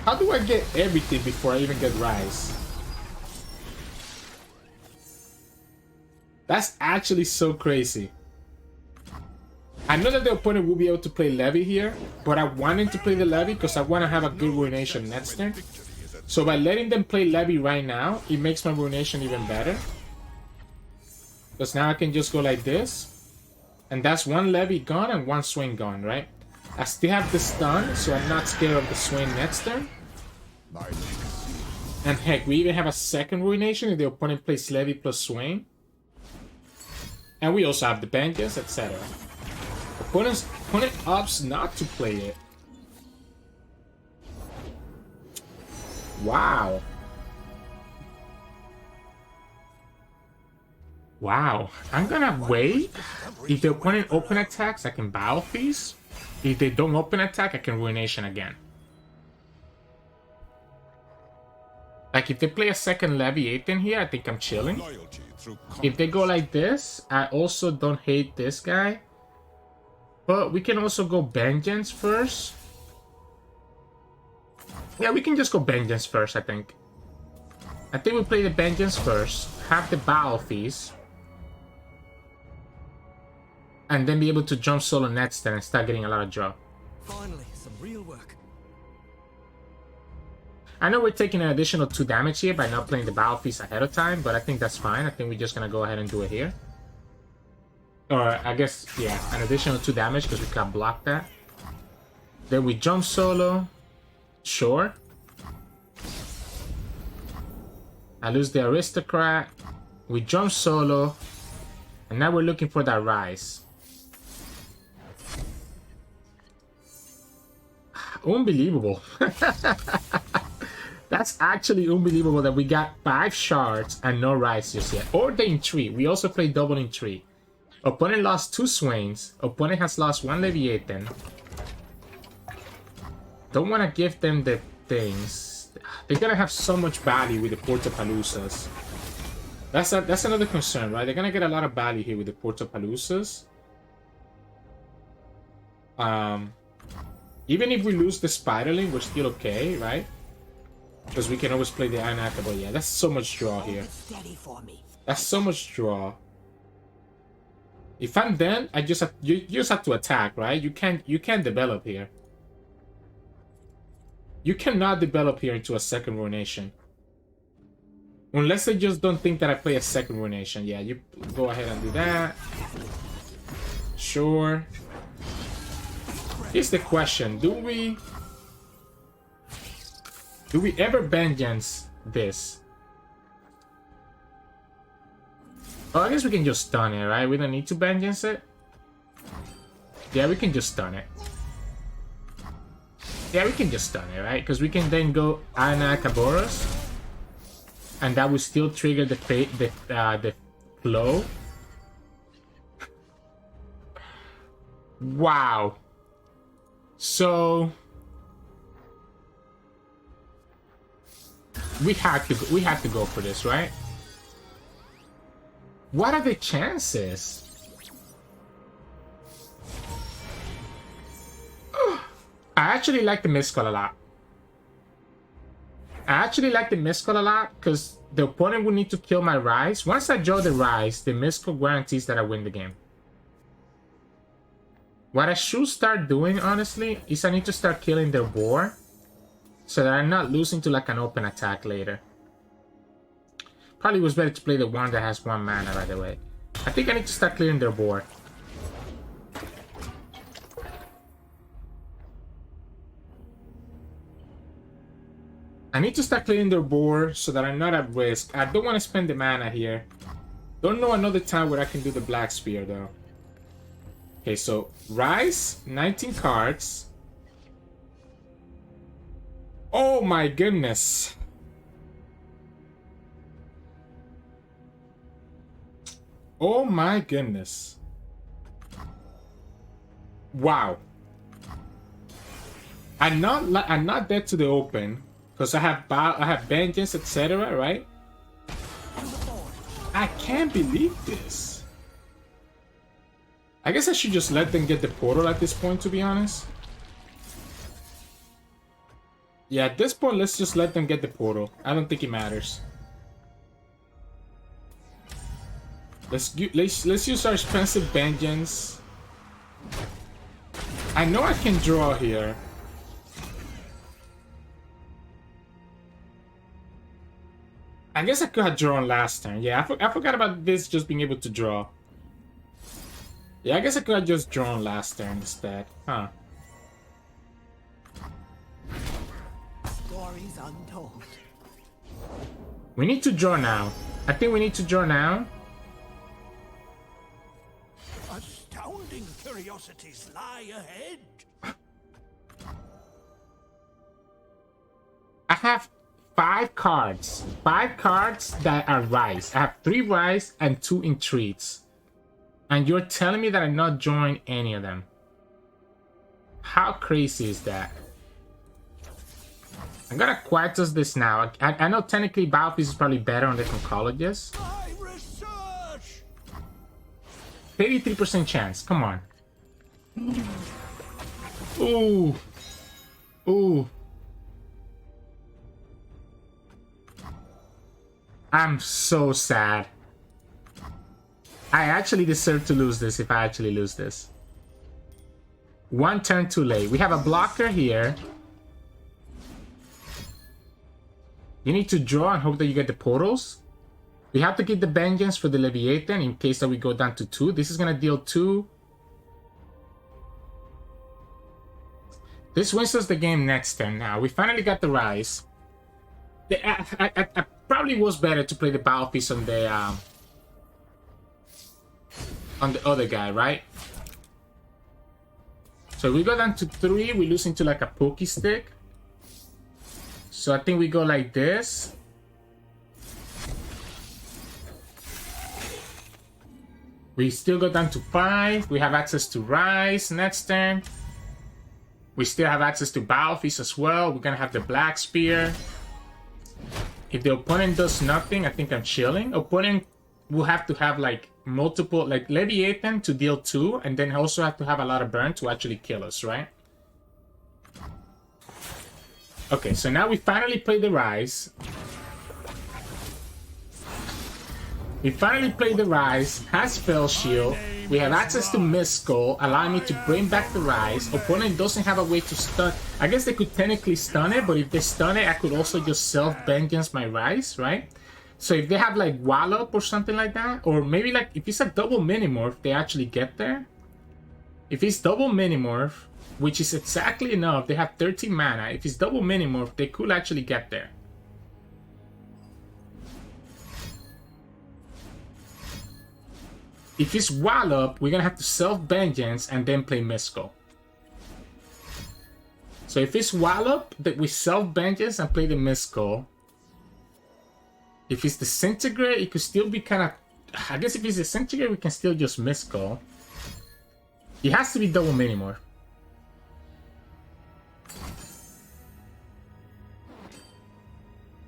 How do I get everything before I even get Ryze? That's actually so crazy. I know that the opponent will be able to play Levy here, but I want him to play the Levy because I want to have a good ruination next turn. So by letting them play Levy right now, it makes my ruination even better. Because now I can just go like this. And that's one Levy gone and one Swain gone, right? I still have the stun, so I'm not scared of the Swain next turn. And heck, we even have a second ruination if the opponent plays Levy plus Swain. And we also have the Vengeance, etc. Opponent opts not to play it. Wow. Wow. I'm gonna wait. If the opponent open attacks, I can Battle Feast. If they don't open attack, I can Ruination again. Like, if they play a second Levy 8 in here, I think I'm chilling. If they go like this, I also don't hate this guy. But we can also go Vengeance first. Yeah, we can just go Vengeance first, I think. I think we play the Vengeance first. Have the Battle Feast. And then be able to jump solo next turn and start getting a lot of draw. Finally, some real work. I know we're taking an additional 2 damage here by not playing the Battle Feast ahead of time, but I think that's fine. I think we're just gonna go ahead and do it here. Or, I guess, yeah, an additional 2 damage because we can't block that. Then we jump solo. Sure. I lose the Aristocrat. We jump solo. And now we're looking for that Ryze. Unbelievable. That's actually unbelievable that we got 5 shards and no Ryze just yet. Or the Intrigue. We also played double Intrigue. Opponent lost 2 Swains. Opponent has lost 1 Leviathan. Don't want to give them the things. They're gonna have so much value with the Portapaloozas. That's another concern, right? They're gonna get a lot of value here with the Portapaloozas. Even if we lose the Spiderling, we're still okay, right? Because we can always play the Anaka, but yeah, that's so much draw here. That's so much draw. If I'm then, I just have, you just have to attack, right? You can't develop here. You cannot develop here into a second Ruination. Unless they just don't think that I play a second Ruination. Yeah, you go ahead and do that. Sure. Here's the question. Do we ever Vengeance this? Oh, I guess we can just stun it, right? We don't need to Vengeance it. Yeah, we can just stun it. Yeah, we can just stun it, right? Because we can then go Anakaboros. And that will still trigger the flow. Wow. So we have to go for this, right? What are the chances? I actually like the Miscall a lot. I actually like the Miscall a lot because the opponent will need to kill my Ryze. Once I draw the Ryze, the Miscall guarantees that I win the game. What I should start doing, honestly, is I need to start killing their boar so that I'm not losing to like an open attack later. Probably was better to play the one that has 1 mana, by the way. I think I need to start clearing their board. I need to start clearing their board so that I'm not at risk. I don't want to spend the mana here. Don't know another time where I can do the Black Spear, though. Okay, so Ryze, 19 cards. Oh my goodness. Oh my goodness. Wow. I'm not dead to the open because I have vengeance, etc. Right? I can't believe this. I guess I should just let them get the portal at this point, to be honest. Yeah, at this point, let's just let them get the portal. I don't think it matters. Let's use our expensive vengeance. I know I can draw here. I guess I could have drawn last turn. Yeah, I forgot about this just being able to draw. Yeah, I guess I could have just drawn last turn instead. Huh. Stories untold. We need to draw now. I think we need to draw now. Astounding curiosities lie ahead. I have 5 cards. 5 cards that are Ryze. I have 3 Ryze and 2 Entreats. And you're telling me that I'm not drawing any of them. How crazy is that? I'm gonna Quietus this now. I know technically Battlefield is probably better on different colleges. 83% chance. Come on. Ooh. Ooh. I'm so sad. I actually deserve to lose this if I actually lose this. 1 turn too late. We have a blocker here. You need to draw and hope that you get the portals. We have to get the vengeance for the Leviathan in case that we go down to 2. This is gonna deal 2. This wins us the game next turn now. We finally got the Ryze. I probably was better to play the Battlefield on the other guy, right? So we go down to 3, we lose into like a pokey stick. So I think we go like this. We still go down to 5. We have access to Ryze next turn. We still have access to Battlefield as well. We're gonna have the Black Spear. If the opponent does nothing, I think I'm chilling. Opponent will have to have like multiple, like Leviathan to deal 2, and then also have to have a lot of burn to actually kill us, right? Okay, so now we finally play the Ryze. We finally play the Ryze, has Spell Shield. We have access to Mist Skull, allowing me to bring back the Ryze. Opponent doesn't have a way to stun. I guess they could technically stun it, but if they stun it, I could also just self-vengeance my Ryze, right? So if they have like Wallop or something like that, or maybe like if it's a double Minimorph, they actually get there. If it's double Minimorph, which is exactly enough, they have 13 mana. If it's double Minimorph, they could actually get there. If it's Wallop, we're gonna have to self-vengeance and then play Misco. So if it's Wallop, that we self-vengeance and play the Misco. If it's Disintegrate, it could still be kind of... I guess if it's Disintegrate, we can still just Misco. It has to be double Minimorph.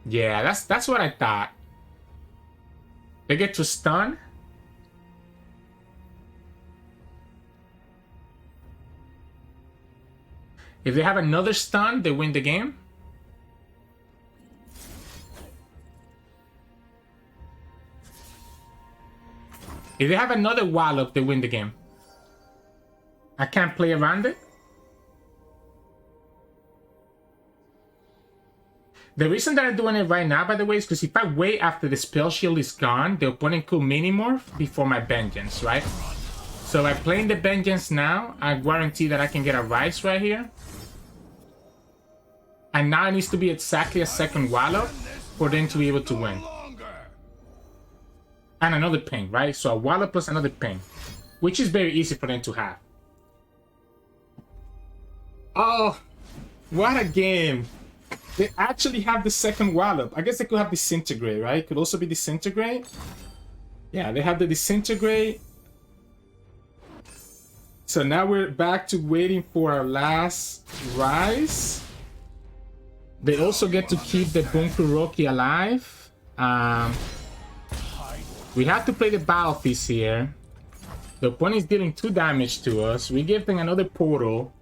Yeah, that's what I thought. They get to stun. If they have another stun, they win the game. If they have another Wallop, they win the game. I can't play around it. The reason that I'm doing it right now, by the way, is because if I wait after the Spell Shield is gone, the opponent could Minimorph before my Vengeance, right? So by playing the Vengeance now, I guarantee that I can get a Ryze right here. And now it needs to be exactly a second wallop for them to be able to win. And another ping, right? So a wallop plus another ping, which is very easy for them to have. Oh, what a game. They actually have the second wallop. I guess they could have disintegrate, right? Could also be disintegrate. Yeah, they have the disintegrate. So now we're back to waiting for our last Ryze. They also get to keep the Bunkuroki alive. We have to play the Battle Feast here. The opponent is dealing 2 damage to us. We give them another portal.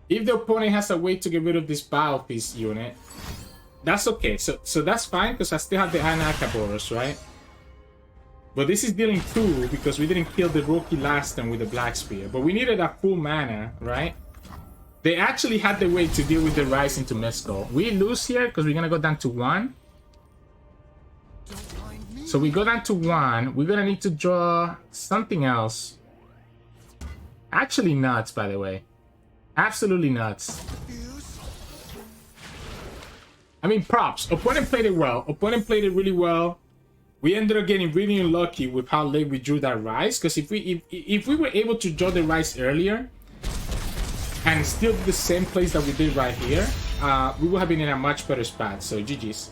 If the opponent has a way to get rid of this Battle Feast unit, that's okay. So that's fine because I still have the Anakaboros, right? But this is dealing 2 because we didn't kill the Roki last time with the Black Spear. But we needed a full mana, right? They actually had the way to deal with the Ryze into Mescal. We lose here because we're going to go down to 1. So we go down to 1. We're going to need to draw something else. Actually nuts, by the way. Absolutely nuts. I mean, props. Opponent played it well. Opponent played it really well. We ended up getting really unlucky with how late we drew that Ryze. Because if we were able to draw the Ryze earlier and still the same place that we did right here, we would have been in a much better spot. So GG's.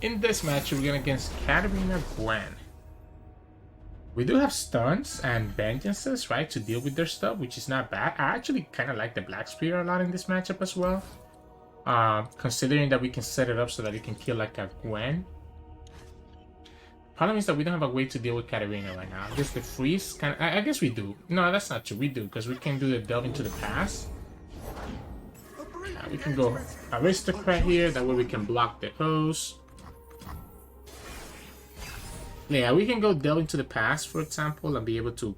In this match, we're going against Katarina Gwen. We do have stuns and vengeances, right, to deal with their stuff, which is not bad. I actually kind of like the Black Spear a lot in this matchup as well. Considering that we can set it up so that it can kill like a Gwen. Problem is that we don't have a way to deal with Katarina right now. I guess the freeze kind of, I guess we do. No, that's not true. We do, because we can do the delve into the past. We can go Aristocrat here. That way we can block the host. Yeah, we can go delve into the past, for example, and be able to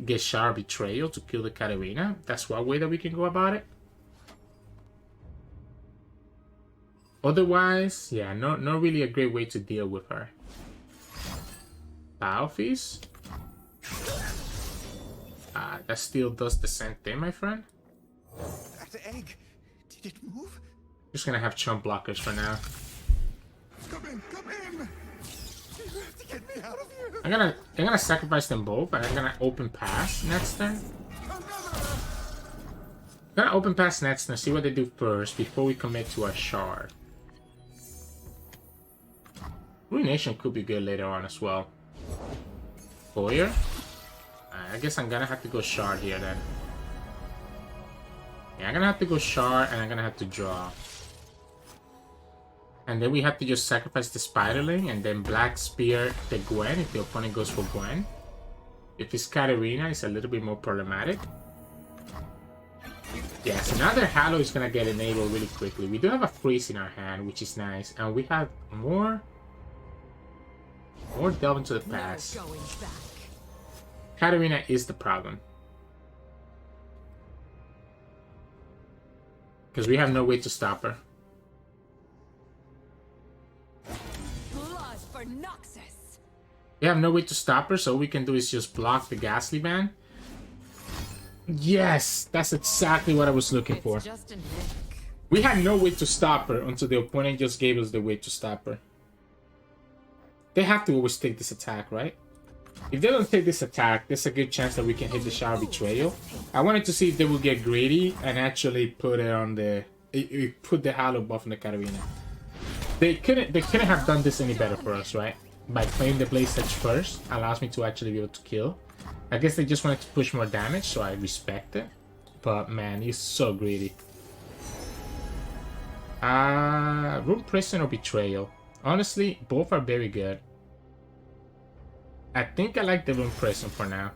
get Shower Betrayal to kill the Katarina. That's one way that we can go about it. Otherwise, yeah, not really a great way to deal with her. Battle Feast. That still does the same thing, my friend. That egg, did it move? Just gonna have chump blockers for now. Come in, come in! You have to get me out of here! I'm gonna sacrifice them both, and I'm gonna open pass next turn. I'm gonna open pass next turn, see what they do first before we commit to our shard. Ruination could be good later on as well. Foyer. I guess I'm gonna have to go shard here then. Yeah, I'm gonna have to go shard and I'm gonna have to draw. And then we have to just sacrifice the Spiderling and then Black Spear the Gwen if the opponent goes for Gwen. If it's Katarina, it's a little bit more problematic. Yeah, so now their Hallow is gonna get enabled really quickly. We do have a freeze in our hand, which is nice. And we have more delve into the past. Katarina is the problem. Because we have no way to stop her. Blood for Noxus. We have no way to stop her, so all we can do is just block the Ghastly Band. Yes, that's exactly what I was looking for. Just a nick. We had no way to stop her until the opponent just gave us the way to stop her. They have to always take this attack, right? If they don't take this attack, there's a good chance that we can hit the Shower Betrayal. I wanted to see if they would get greedy and actually put it on the... put the Hallow buff on the Katarina. They couldn't have done this any better for us, right? By playing the Blaze Edge first allows me to actually be able to kill. I guess they just wanted to push more damage, so I respect it. But man, he's so greedy. Room Prison or Betrayal. Honestly, both are very good. I think I like the Room Prison for now.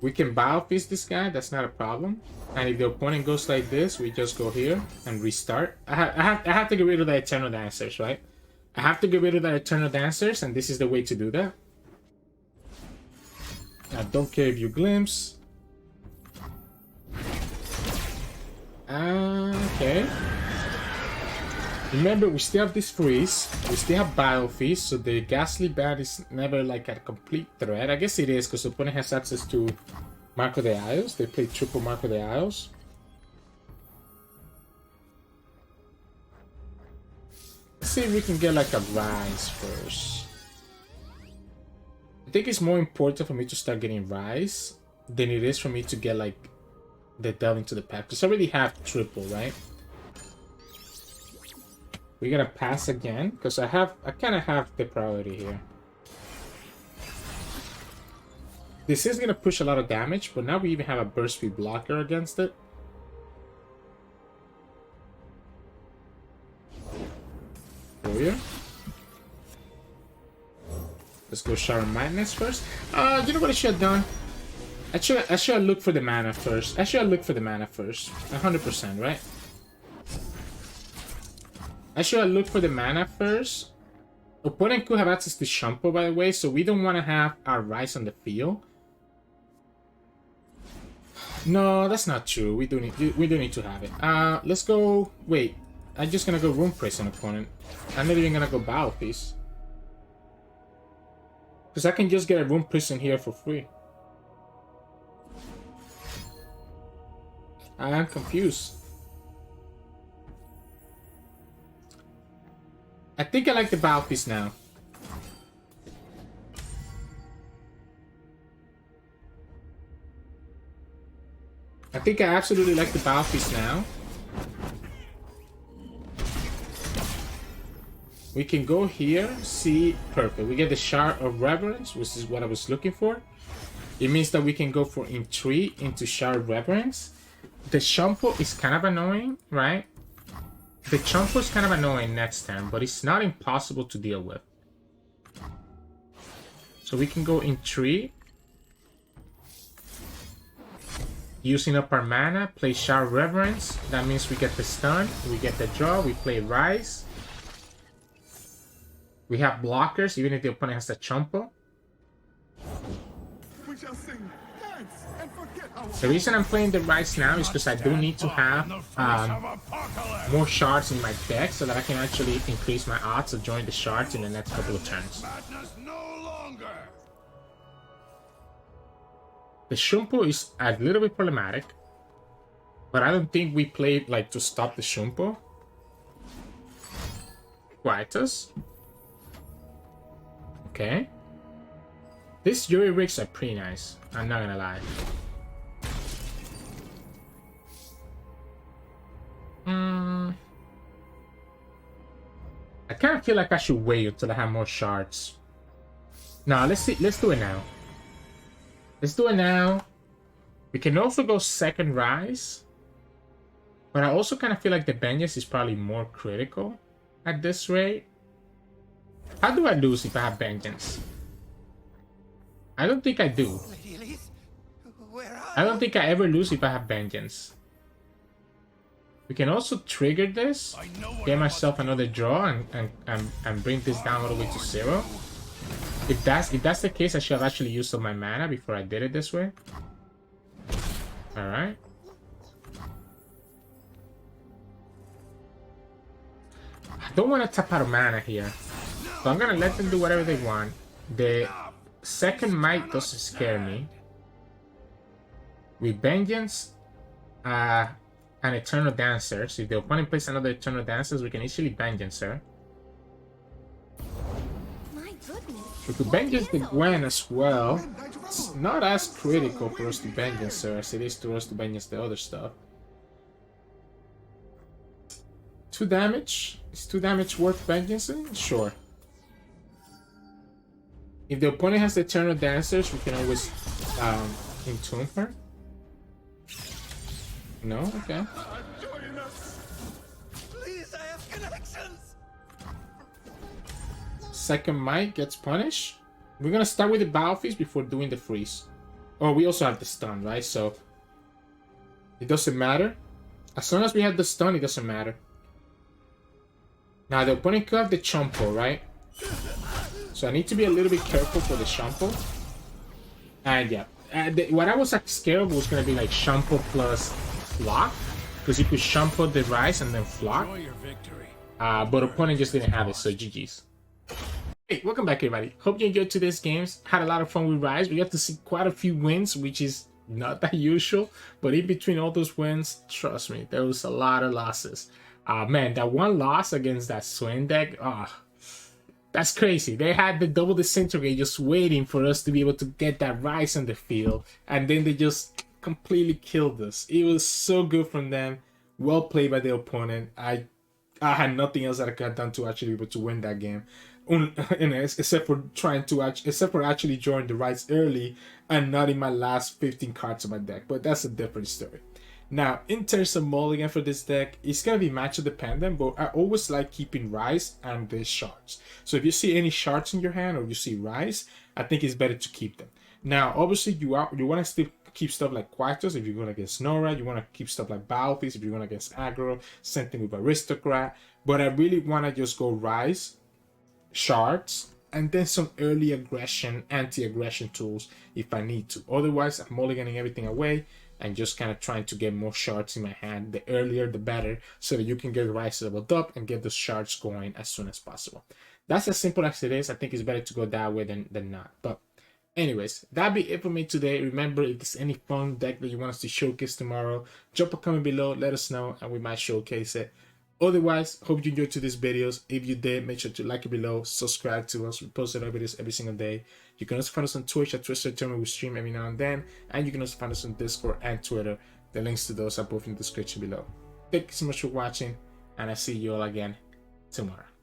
We can Battle Feast this guy, that's not a problem. And if the opponent goes like this, we just go here and restart. I have to get rid of the Eternal Dancers, right? I have to get rid of the Eternal Dancers, and this is the way to do that. I don't care if you glimpse. Okay. Remember, we still have this freeze. We still have Battle Feast, so the Ghastly Bat is never like a complete threat. I guess it is, because the opponent has access to Mark of the Isles. They play triple Mark of the Isles. Let's see if we can get like a Ryze first. I think it's more important for me to start getting Ryze than it is for me to get like the Delve into the pack. Because I already have triple, right? We're gonna pass again because I kind of have the priority here. This is gonna push a lot of damage, but now we even have a burst speed blocker against it. Warrior. Let's go Shower Madness first. You know what I should have done? I should have looked for the mana first. 100%, right? I should have looked for the mana first. Opponent could have access to Shampoo, by the way, so we don't want to have our Ryze on the field. No, that's not true. We do need to have it. Let's go. Wait, I'm just gonna go Rune Prison opponent. I'm not even gonna go Battle Feast. Because I can just get a Rune Prison here for free. I am confused. I think I like the Battle Feast now. I think I absolutely like the Battle Feast now. We can go here, see, perfect. We get the Shard of Reverence, which is what I was looking for. It means that we can go for Entreat into Shard of Reverence. The Shampoo is kind of annoying, right? The Shampoo is kind of annoying next turn, but it's not impossible to deal with. So we can go Entreat. Using up our mana, play Shard of Reverence. That means we get the stun, we get the draw, we play Ryze. We have blockers, even if the opponent has the Chompo. We shall sing, dance, and forget our The reason I'm playing the Ryze now is because I do need to have more shards in my deck so that I can actually increase my odds of joining the shards in the next couple of turns. The Shumpo is a little bit problematic, but I don't think we played like to stop the Shumpo. Quietus. Okay. These Yuri rigs are pretty nice, I'm not gonna lie. I kind of feel like I should wait until I have more shards. Nah, let's do it now. Let's do it now. We can also go second Ryze. But I also kind of feel like the Vengeance is probably more critical at this rate. How do I lose if I have Vengeance? I don't think I do. I don't think I ever lose if I have Vengeance. We can also trigger this, get myself another draw, and bring this down all the way to 0. If that's the case, I should have actually used up my mana before I did it this way. Alright. I don't want to tap out of mana here. So I'm gonna let them do whatever they want. The second Might doesn't scare me. With Vengeance, an Eternal Dancer. So if the opponent plays another Eternal Dancers, we can easily Vengeance her. We could Vengeance the Gwen as well. It's not as critical for us to Vengeance her as it is to us to Vengeance the other stuff. 2 damage? Is 2 damage worth Vengeancing? Sure. If the opponent has the Eternal Dancers, we can always Entomb her. No? Okay. join us. Please, I have connections. Second Might gets punished. We're gonna start with the Battle Feast before doing the freeze. Oh, we also have the stun, right? So it doesn't matter. As long as we have the stun, it doesn't matter. Now the opponent could have the Chompo, right? So I need to be a little bit careful for the Shampoo. And yeah, what I was like scared of was gonna be like Shampoo plus Flock, because you could Shampoo the Ryze and then Flock. but opponent just didn't have it, so GG's. Hey, welcome back everybody. Hope you enjoyed today's games. Had a lot of fun with Ryze. We got to see quite a few wins, which is not that usual, but in between all those wins, trust me, there was a lot of losses. Man, that one loss against that Swain deck, that's crazy. They had the double disintegrate just waiting for us to be able to get that Ryze on the field, and then they just completely killed us. It was so good from them. Well played by the opponent. I had nothing else that I could have done to actually be able to win that game, except for actually drawing the Ryze early and not in my last 15 cards of my deck. But that's a different story. Now, in terms of mulligan for this deck, it's gonna be matchup dependent, but I always like keeping Ryze and the shards. So if you see any shards in your hand or you see Ryze, I think it's better to keep them. Now, obviously, you want to still keep stuff like Quietus if you're going against Norra. You want to keep stuff like Balthis if you're going against aggro. Same thing with Aristocrat. But I really want to just go Ryze, shards, and then some early aggression, anti-aggression tools if I need to. Otherwise, I'm mulliganing everything away and just kind of trying to get more shards in my hand. The earlier, the better, so that you can get Ryze leveled up and get the shards going as soon as possible. That's as simple as it is. I think it's better to go that way than not. But anyways, that'll be it for me today. Remember, if there's any fun deck that you want us to showcase tomorrow, drop a comment below, let us know, and we might showcase it. Otherwise, hope you enjoyed today's videos. If you did, make sure to like it below, subscribe to us. We post our videos every single day. You can also find us on Twitch at Sirturmund. We stream every now and then. And you can also find us on Discord and Twitter. The links to those are both in the description below. Thank you so much for watching, and I'll see you all again tomorrow.